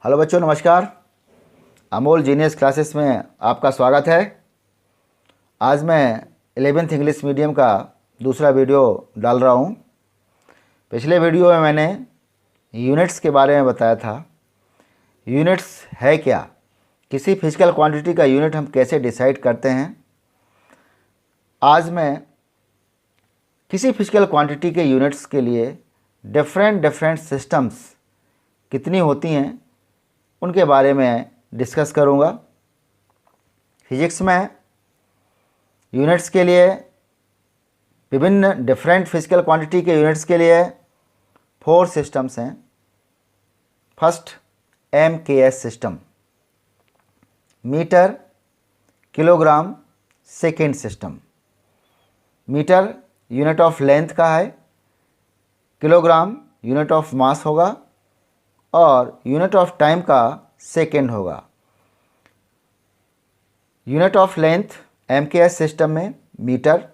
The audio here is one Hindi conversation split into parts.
हेलो बच्चों, नमस्कार। अमोल जीनियस क्लासेस में आपका स्वागत है। आज मैं 11th इंग्लिश मीडियम का दूसरा वीडियो डाल रहा हूँ। पिछले वीडियो में मैंने यूनिट्स के बारे में बताया था। यूनिट्स है क्या, किसी फिजिकल क्वांटिटी का यूनिट हम कैसे डिसाइड करते हैं। आज मैं किसी फिजिकल क्वांटिटी के यूनिट्स के लिए डिफरेंट सिस्टम्स कितनी होती हैं उनके बारे में डिस्कस करूँगा। फिजिक्स में यूनिट्स के लिए विभिन्न डिफरेंट फिजिकल क्वांटिटी के यूनिट्स के लिए 4 सिस्टम्स हैं। First, MKS system, metre, kilogram, second system. Metre unit of length का है, किलोग्राम यूनिट ऑफ मास होगा और यूनिट ऑफ टाइम का सेकेंड होगा। Unit of length MKS system में metre,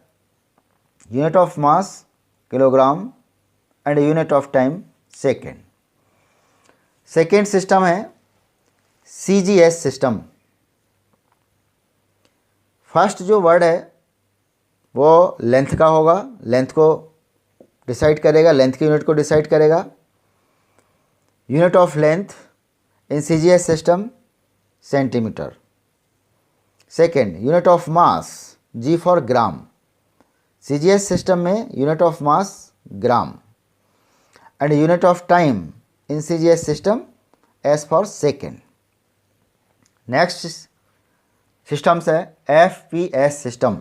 unit of mass kilogram and unit of time second. Second system है CGS सिस्टम। फर्स्ट जो वर्ड है वो लेंथ का होगा, लेंथ को डिसाइड करेगा, लेंथ की यूनिट को डिसाइड करेगा। Unit of length in CGS system centimetre. Second, unit of mass G for gram. CGS system में unit of mass gram and unit of time in CGS system S for second. Next systems है FPS system,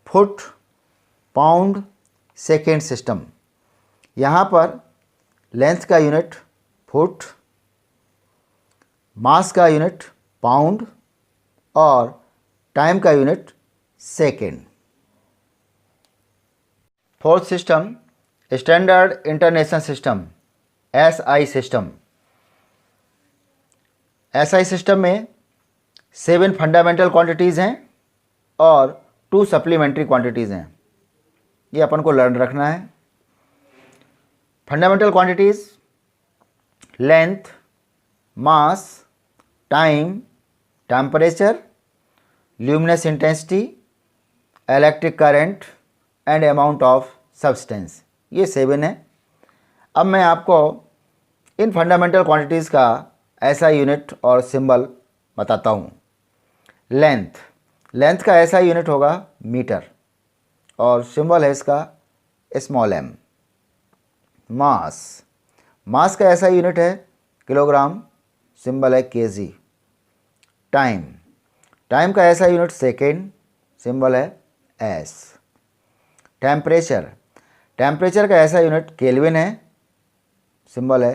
foot, pound, second system. यहाँ पर लेंथ का यूनिट फुट, मास का यूनिट पाउंड और टाइम का unit second. Fourth system, standard international system, SI system. SI system में 7 फंडामेंटल क्वांटिटीज़ हैं और 2 सप्लीमेंट्री क्वांटिटीज़ हैं। ये अपन को लर्न रखना है। Fundamental quantities length, mass, time, temperature, luminous intensity, electric current and amount of substance, ये 7 है। अब मैं आपको इन फंडामेंटल क्वांटिटीज़ का ऐसा यूनिट और सिंबल बताता हूँ। लेंथ का ऐसा यूनिट होगा मीटर और सिंबल है इसका स्मॉल m। मास का ऐसा यूनिट है किलोग्राम, सिंबल है kg। टाइम का ऐसा यूनिट सेकेंड, सिंबल है s। टेम्परेचर का ऐसा यूनिट केल्विन है, सिंबल है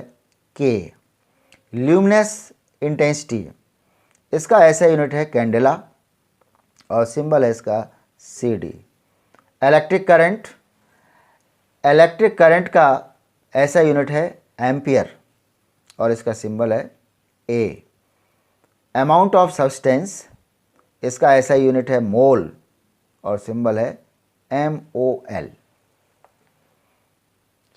k। ल्यूमिनस इंटेंसिटी, इसका ऐसा यूनिट है कैंडेला और सिंबल है इसका cd। इलेक्ट्रिक करंट का ऐसा यूनिट है एम्पियर और इसका सिंबल है A। अमाउंट ऑफ सब्सटेंस, इसका ऐसा यूनिट है मोल और सिंबल है MOL।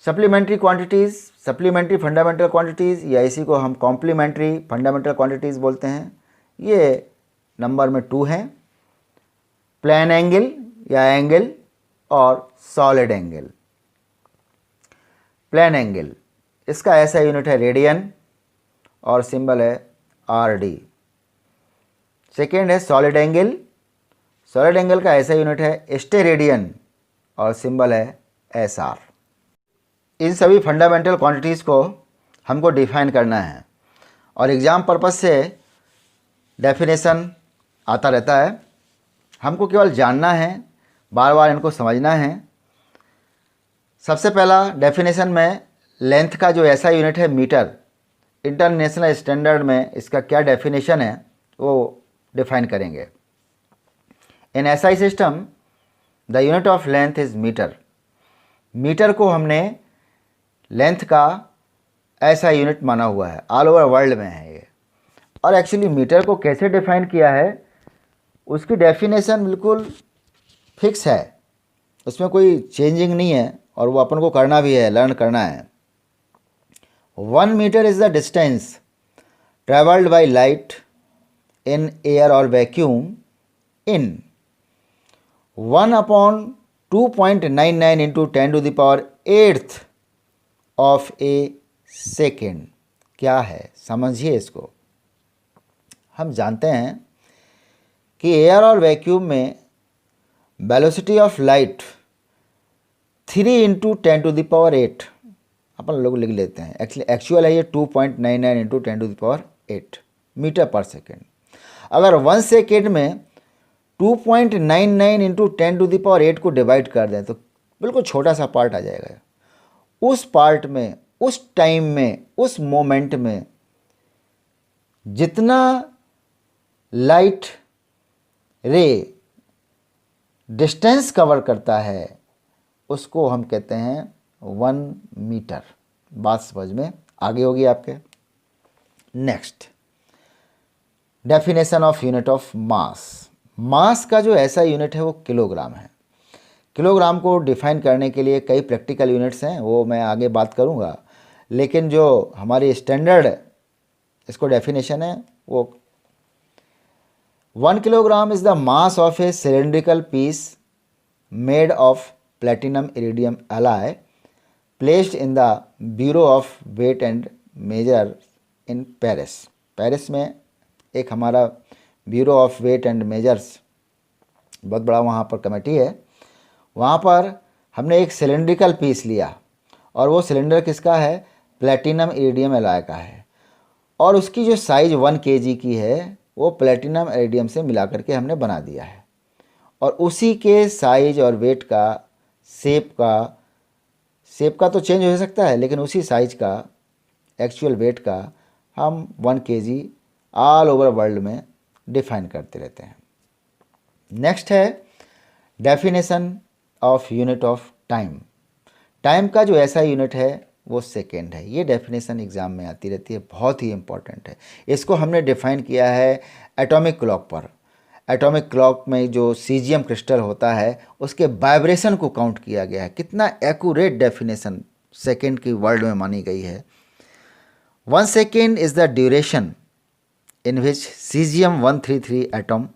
Supplementary quantities, supplementary fundamental quantities या इसी को हम कॉम्प्लीमेंट्री फंडामेंटल क्वांटिटीज़ बोलते हैं। ये नंबर में 2 हैं, प्लेन एंगल या एंगल और सॉलिड एंगल। प्लेन एंगल, इसका ऐसा यूनिट है रेडियन और सिंबल है RD। सेकेंड है सॉलिड एंगल का ऐसा यूनिट है स्टेरेडियन और सिंबल है SR। इन सभी फंडामेंटल क्वांटिटीज़ को हमको डिफाइन करना है और एग्ज़ाम पर्पस से डेफिनेशन आता रहता है। हमको केवल जानना है, बार बार इनको समझना है। सबसे पहला डेफिनेशन में लेंथ का जो ऐसा यूनिट है मीटर, इंटरनेशनल स्टैंडर्ड में इसका क्या डेफिनेशन है वो डिफाइन करेंगे। In SI system the unit of length is metre. Metre को हमने लेंथ का ऐसा यूनिट माना हुआ है, ऑल ओवर वर्ल्ड में है ये। और एक्चुअली मीटर को कैसे डिफाइन किया है उसकी डेफिनेशन बिल्कुल फिक्स है, उसमें कोई चेंजिंग नहीं है और वो अपन को करना भी है, लर्न करना है। 1 metre is the distance traveled by light in air or vacuum in 1 upon 2.99 into 10 to the power 8th of a second। क्या है, समझिए इसको। हम जानते हैं कि एयर और वैक्यूम में velocity of light 3 into 10 to the power 8 अपन लोग लिख लेते हैं। एक्चुअल है ये 2.99 into 10 to the power 8 metre पर सेकेंड। अगर 1 सेकेंड में 2.99 इंटू 10 टू द पावर 8 को डिवाइड कर दें तो बिल्कुल छोटा सा पार्ट आ जाएगा। उस पार्ट में, उस टाइम में, उस मोमेंट में जितना लाइट रे डिस्टेंस कवर करता है उसको हम कहते हैं 1 मीटर। बात समझ में आगे होगी आपके। Next, definition of unit of mass. Mass का जो ऐसा यूनिट है वो किलोग्राम है। किलोग्राम को डिफाइन करने के लिए कई प्रैक्टिकल यूनिट्स हैं, वो मैं आगे बात करूंगा, लेकिन जो हमारी स्टैंडर्ड इसको डेफिनेशन है वो 1 kilogram is the mass of a cylindrical piece made of platinum iridium alloy placed in the bureau of weight and measure in Paris. Paris में एक हमारा bureau of weight and measures बहुत बड़ा वहाँ पर कमेटी है। वहाँ पर हमने एक सिलेंड्रिकल पीस लिया और वो सिलेंडर किसका है, प्लेटिनम इरिडियम एलॉय का है, और उसकी जो साइज़ 1 kg की है वो प्लेटिनम इरिडियम से मिला करके हमने बना दिया है, और उसी के साइज और वेट का, शेप का तो चेंज हो सकता है, लेकिन उसी साइज का एक्चुअल वेट का हम 1 kg ऑल ओवर वर्ल्ड में डिफाइन करते रहते हैं। नेक्स्ट है definition of unit of time. Time का जो ऐसा यूनिट है वो सेकेंड है। ये डेफिनेशन एग्ज़ाम में आती रहती है, बहुत ही इंपॉर्टेंट है। इसको हमने डिफ़ाइन किया है एटॉमिक क्लॉक पर। एटॉमिक क्लॉक में जो सीजियम क्रिस्टल होता है उसके वाइब्रेशन को काउंट किया गया है। कितना एक्यूरेट डेफिनेशन सेकेंड की वर्ल्ड में मानी गई है। 1 second is the duration in which caesium 133 atom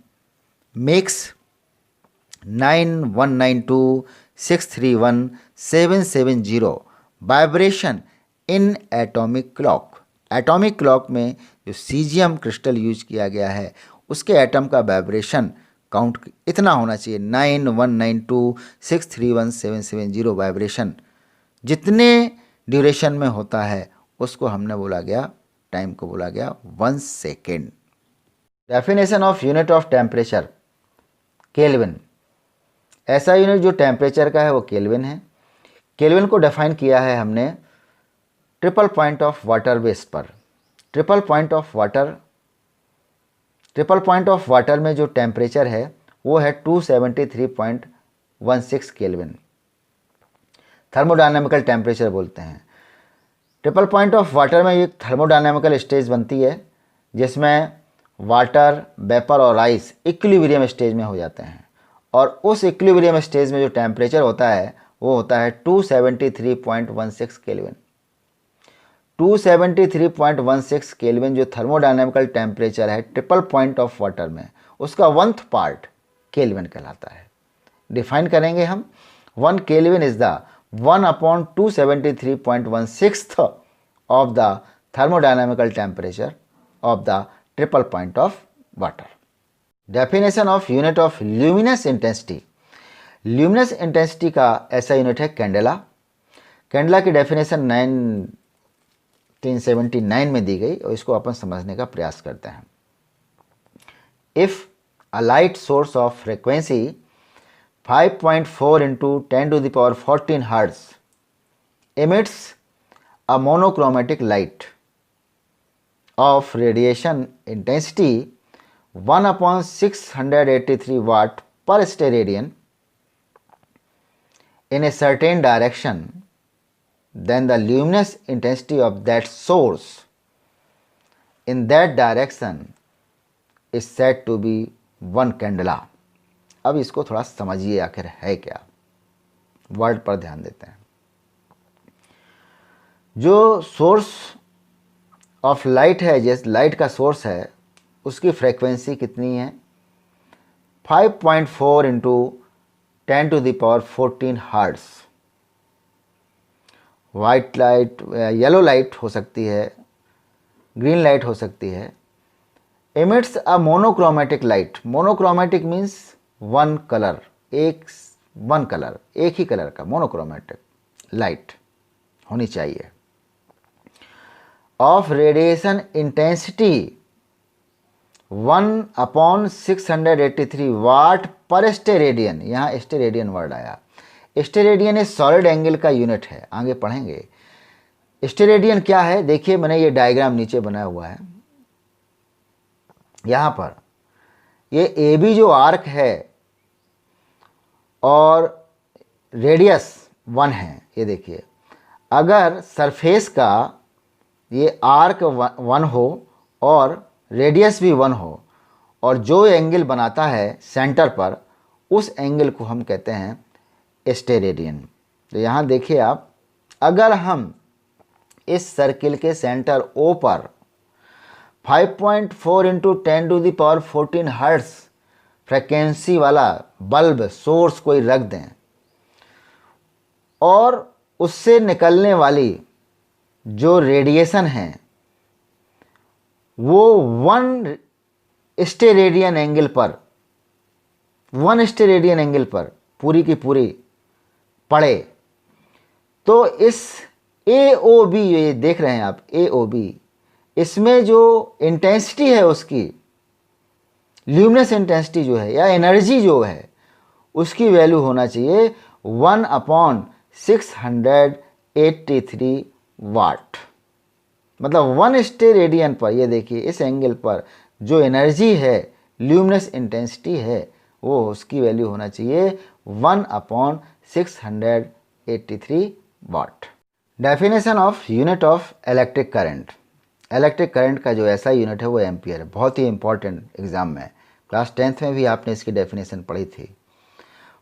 makes 9192631770 vibration in atomic clock. Atomic clock में जो सीजियम क्रिस्टल यूज किया गया है उसके एटम का वाइब्रेशन काउंट इतना होना चाहिए, 9192631770 वाइब्रेशन। जितने ड्यूरेशन में होता है उसको हमने बोला गया, टाइम को बोला गया 1 second. Definition of unit of temperature, kelvin. ऐसा यूनिट जो टेम्परेचर का है वो केल्विन है। केल्विन को डिफाइन किया है हमने triple point of water base पर। ट्रिपल पॉइंट ऑफ वाटर में जो टेम्परेचर है वो है 273.16 केल्विन। थर्मोडायनेमिकल टेम्परेचर बोलते हैं। ट्रिपल पॉइंट ऑफ वाटर में एक थर्मोडायनेमिकल स्टेज बनती है जिसमें वाटर, वेपर और आइस इक्विलिब्रियम स्टेज में हो जाते हैं, और उस इक्विलिब्रियम स्टेज में जो टेम्परेचर होता है वो होता है 273.16 केल्विन। 273.16 केल्विन जो थर्मोडायनेमिकल टेम्परेचर है ट्रिपल पॉइंट ऑफ वाटर में, उसका 1th पार्ट केल्विन कहलाता है। डिफाइन करेंगे हम, 1 kelvin is the 1/273.16 of the thermodynamical temperature of the triple point of water. Definition of unit of luminous intensity. Luminous intensity का ऐसा यूनिट है कैंडेला। कैंडेला की डेफिनेशन 1979 में दी गई और इसको अपन समझने का प्रयास करते हैं। If a light source of frequency 5.4 into 10 to the power 14 hertz emits a monochromatic light of radiation intensity 1/683 watt per steradian in a certain direction, then the luminous intensity of that source in that direction is said to be 1 candela। अब इसको थोड़ा समझिए आखिर है क्या, वर्ड पर ध्यान देते हैं। जो सोर्स ऑफ लाइट है, जैसे लाइट का सोर्स है, उसकी फ्रीक्वेंसी कितनी है? 5.4 into 10⁻14 hertz. White light, yellow light हो सकती है, ग्रीन लाइट हो सकती है। Emits a monochromatic light. Monochromatic means one colour, one colour, एक ही कलर का मोनोक्रोमेटिक लाइट होनी चाहिए। ऑफ रेडिएशन इंटेंसिटी 1/683 वाट पर स्टेरेडियन। यहाँ स्टेरेडियन वर्ड आया। स्टेरेडियन इस सॉलिड एंगल का यूनिट है, आगे पढ़ेंगे। स्टेरेडियन क्या है? देखिए, मैंने ये डायग्राम नीचे बनाया हुआ है। यहाँ पर ये ए बी जो आर्क है और रेडियस 1 है, ये देखिए। अगर सरफेस का ये आर्क 1 हो और रेडियस भी 1 हो, और जो एंगल बनाता है सेंटर पर, उस एंगल को हम कहते हैं स्टेरेडियन। तो यहाँ देखिए आप, अगर हम इस सर्किल के सेंटर ओ पर 5.4 इंटू 10⁻14 हर्ट्ज फ्रिक्वेंसी वाला बल्ब सोर्स कोई रख दें और उससे निकलने वाली जो रेडिएशन है वो 1 स्टेरेडियन एंगल पर पूरी की पूरी पड़े, तो इस AOB, ये देख रहे हैं आप AOB, इसमें जो इंटेंसिटी है उसकी, ल्यूमिनस इंटेंसिटी जो है या एनर्जी जो है, उसकी वैल्यू होना चाहिए 1/683 वाट। मतलब 1 स्टेरेडियन पर, ये देखिए इस एंगल पर जो एनर्जी है, ल्यूमिनस इंटेंसिटी है, वो उसकी वैल्यू होना चाहिए 1/683 watt. Definition of unit of electric current. Electric current का जो ऐसा यूनिट है वो एम्पियर है। बहुत ही इंपॉर्टेंट एग्जाम में, क्लास 10th में भी आपने इसकी डेफिनेशन पढ़ी थी।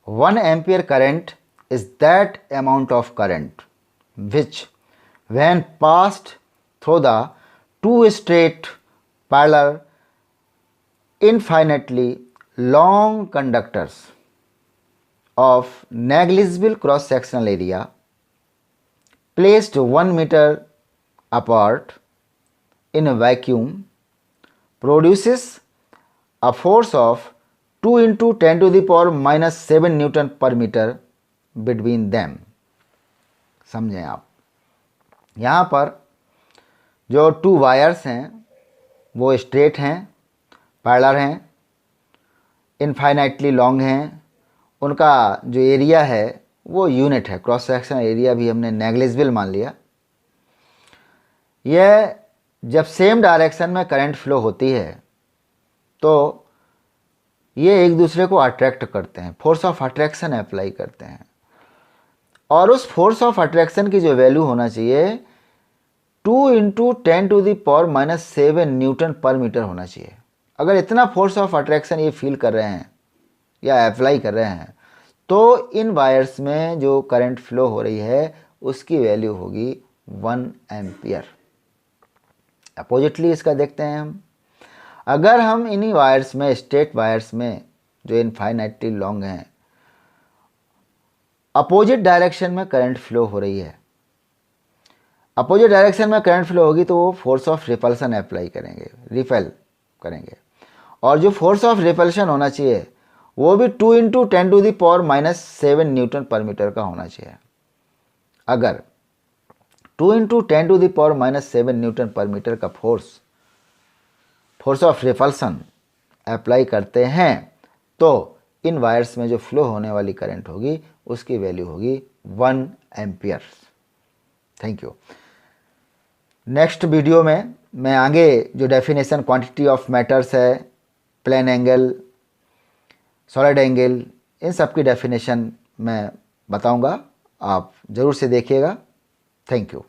1 ampere current is that amount of current which when passed through the two straight parallel infinitely long conductors of negligible cross sectional area placed 1 meter apart in a vacuum produces a force of 2 into 10⁻⁻7 Newton per meter between them। समझें आप, यहाँ पर जो 2 वायर्स हैं वो स्ट्रेट हैं, पैरेलल हैं, इनफाइनाइटली लॉन्ग हैं, उनका जो एरिया है वो यूनिट है। क्रॉस सेक्शन एरिया भी हमने नेग्लिजिबल मान लिया। यह जब सेम डायरेक्शन में करंट फ्लो होती है तो ये एक दूसरे को अट्रैक्ट करते हैं, फोर्स ऑफ अट्रैक्शन अप्लाई करते हैं, और उस फोर्स ऑफ अट्रैक्शन की जो वैल्यू होना चाहिए 2 इंटू 10⁻⁻7 न्यूटन पर मीटर होना चाहिए। अगर इतना फोर्स ऑफ अट्रैक्शन ये फील कर रहे हैं या अप्लाई कर रहे हैं तो इन वायर्स में जो करंट फ्लो हो रही है उसकी वैल्यू होगी 1 एम्पियर। अपोजिटली इसका देखते हैं हम, अगर हम इन्हीं वायर्स में, स्ट्रेट वायर्स में जो इनफाइनाइटली लॉन्ग हैं, अपोजिट डायरेक्शन में करंट फ्लो हो रही है, अपोजिट डायरेक्शन में करंट फ्लो होगी तो वो फोर्स ऑफ रिपल्सन अप्लाई करेंगे, रिपेल करेंगे, और जो फोर्स ऑफ रिपल्शन होना चाहिए वो भी 2 इंटू 10⁻⁻7 न्यूटन पर मीटर का होना चाहिए। अगर 2 इंटू 10⁻⁻7 न्यूटन पर मीटर का फोर्स ऑफ रिपल्सन अप्लाई करते हैं तो इन वायर्स में जो फ्लो होने वाली करंट होगी उसकी वैल्यू होगी 1 ampere. Thank you. Next video में मैं आगे जो डेफिनेशन क्वांटिटी ऑफ मैटर्स है, प्लेन एंगल, सॉलिड एंगल, इन सब की डेफिनेशन मैं बताऊंगा, आप ज़रूर से देखिएगा। Thank you.